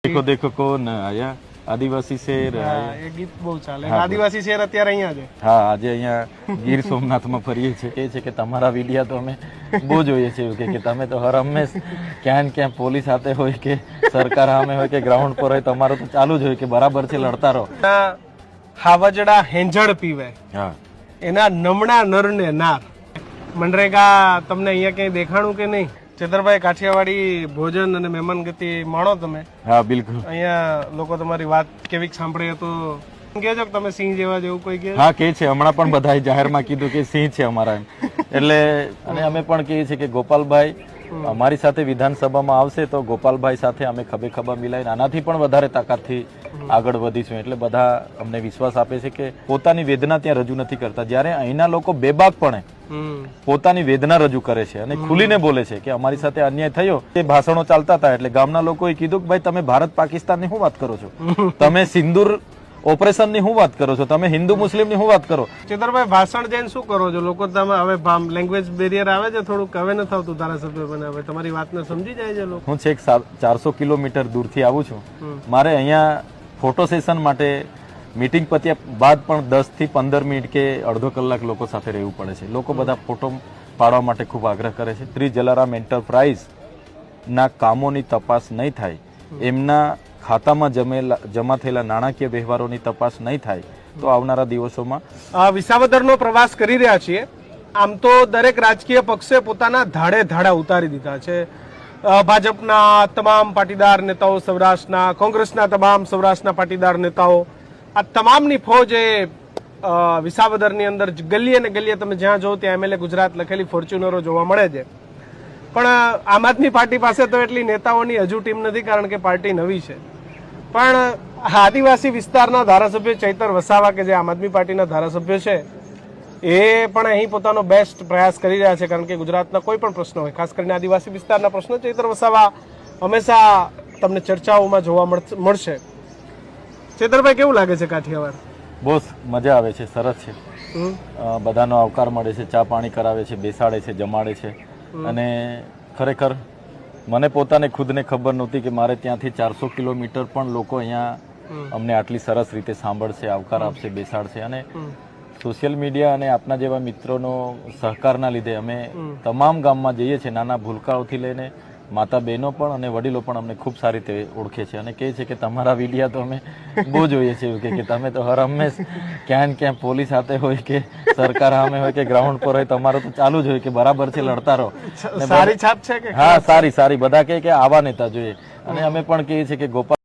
देखो देखो कौन आया आदिवासी શેર એ ગીત બહુ ચાલે આદિવાસી શેર અત્યારે અહીંયા છે હા આજે અહીંયા ગીર સોમનાથમાં ફરીએ છીએ એ છે કે તમારા વિડિયા તો અમે બહુ જોઈએ છે કે તમે તો હર હંમેશ ક્યાં ને ક્યાં પોલીસ સાથે હોય કે સરકાર સામે હોય કે ગ્રાઉન્ડ પર હોય તમારું તો ચાલુ જ હોય કે બરાબર છે લડતા રહો હાવજડા હેંજળ પીવે હા એના નમણા નર ને નાર મનરેગા તમને અહીંયા ક્યાંય દેખાણું કે નહીં ચેતરભાઈ કાઠિયાવાડી ભોજન અને મહેમાન ગતિ માણો તમે હા બિલકુલ અહીંયા લોકો તમારી વાત કેવી સાંભળે તો કહેજો કે તમે સિંહ જેવા જેવું કોઈ કહે હા કે છે હમણાં પણ બધાએ જાહેરમાં કીધું કે સિંહ છે અમારા એમ એટલે અને અમે પણ કહીએ છીએ કે ગોપાલભાઈ અમારી સાથે વિધાનસભામાં આવશે તો ગોપાલભાઈ સાથે અમે ખભે ખભા મિલાઈને આનાથી પણ વધારે તાકાતથી આગળ વધીશું એટલે બધા અમને વિશ્વાસ આપે છે કે પોતાની વેદના ત્યાં રજૂ નથી કરતા જ્યારે અહીંના લોકો બેબાકપણે પોતાની વેદના રજૂ કરે છે અને ખુલીને બોલે છે કે અમારી સાથે અન્યાય થયો તે ભાષણો ચાલતા હતા એટલે ગામના લોકોએ કીધું કે ભાઈ તમે ભારત પાકિસ્તાનની શું વાત કરો છો તમે સિંદૂર ઓપરેશન ની શું વાત કરો છો તમે હિન્દુ મુસ્લિમ ની શું વાત કરો ચેતરભાઈ ભાષણ જઈને શું કરો છો લોકો તમે હવે લેંગ્વેજ બેરિયર આવે છે થોડુંક હવે નથી આવતું ધારાસભ્ય બને હવે તમારી વાતને સમજી જાય છે લોકો હું છેક 400 કિલોમીટર દૂરથી આવું છું મારે અહીંયા ફોટો સેશન માટે મીટિંગ પત્યા બાદ પણ 10 થી 15 મિનિટ કે અડધો કલાક લોકો સાથે રહેવું પડે છે લોકો બધા ફોટો પાડવા માટે ખૂબ આગ્રહ કરે છે શ્રી જલારામ એન્ટરપ્રાઇઝ ના કામોની તપાસ નહીં થાય એમના ખાતામાં જમા થયેલા નાણાકીય વ્યવહારોની તપાસ નહીં થાય તો આવનારા દિવસોમાં વિસાવદરનો પ્રવાસ કરી રહ્યા છીએ આમ તો દરેક રાજકીય પક્ષે પોતાના ધાડે ધાડા ઉતારી દીધા છે ભાજપના તમામ પાટીદાર નેતાઓ સૌરાષ્ટ્રના કોંગ્રેસના તમામ સૌરાષ્ટ્રના પાટીદાર નેતાઓ આ તમામની ફોજ એ વિસાવદરની અંદર ગલીએ ને ગલીએ તમે જ્યાં જો ત્યાં એમએલએ ગુજરાત લખેલી ફોર્ચ્યુનરો જોવા મળે છે પણ આમ આદમી પાર્ટી પાસે તો એટલી નેતાઓની હજુ ટીમ નથી કારણ કે પાર્ટી નવી છે પણ આદિવાસી વિસ્તારના ધારાસભ્ય ચૈતર વસાવા કે જે આમ આદમી પાર્ટીના ધારાસભ્ય છે એ પણ અહીં પોતાનો બેસ્ટ પ્રયાસ કરી રહ્યા છે કારણ કે ગુજરાતના કોઈ પણ પ્રશ્નો હોય ખાસ કરીને આદિવાસી વિસ્તારના પ્રશ્નો ચૈતર વસાવા હંમેશા તમને ચર્ચાઓમાં જોવા મળશે ચેતરભાઈ કેવું લાગે છે કાઠિયાવાડ બહુ મજા આવે છે સરસ છે બધાનો આવકાર મળે છે ચા પાણી કરાવે છે બેસાડે છે જમાડે છે અને ખરેખર મને પોતાને ખુદને ખબર નહોતી કે મારે ત્યાંથી 400 કિલોમીટર પણ લોકો અહીંયા અમને આટલી સરસ રીતે સાંભળશે આવકાર આપશે બેસાડશે અને સોશિયલ મીડિયા અને આપના જેવા મિત્રોનો સહકારના લીધે અમે તમામ ગામમાં જઈએ છીએ નાના ભૂલકાઓથી લઈને માતા બહેનો પણ અને વડીલો પણ અમને ખૂબ સારી રીતે ઓળખે છે અને કહે છે કે તમારા વિડિયા તો અમે બહુ જોઈએ છીએ કે તમે તો હર હંમેશ ક્યાં ને ક્યાં પોલીસ સાથે હોય કે સરકાર સામે હોય કે ગ્રાઉન્ડ પર હોય તમારું તો ચાલુ જ હોય કે બરાબર છે લડતા રહો સારી છાપ છે કે હા સારી બધા કહે કે આવા નેતા જોઈએ અને અમે પણ કહીએ છીએ કે ગોપાલ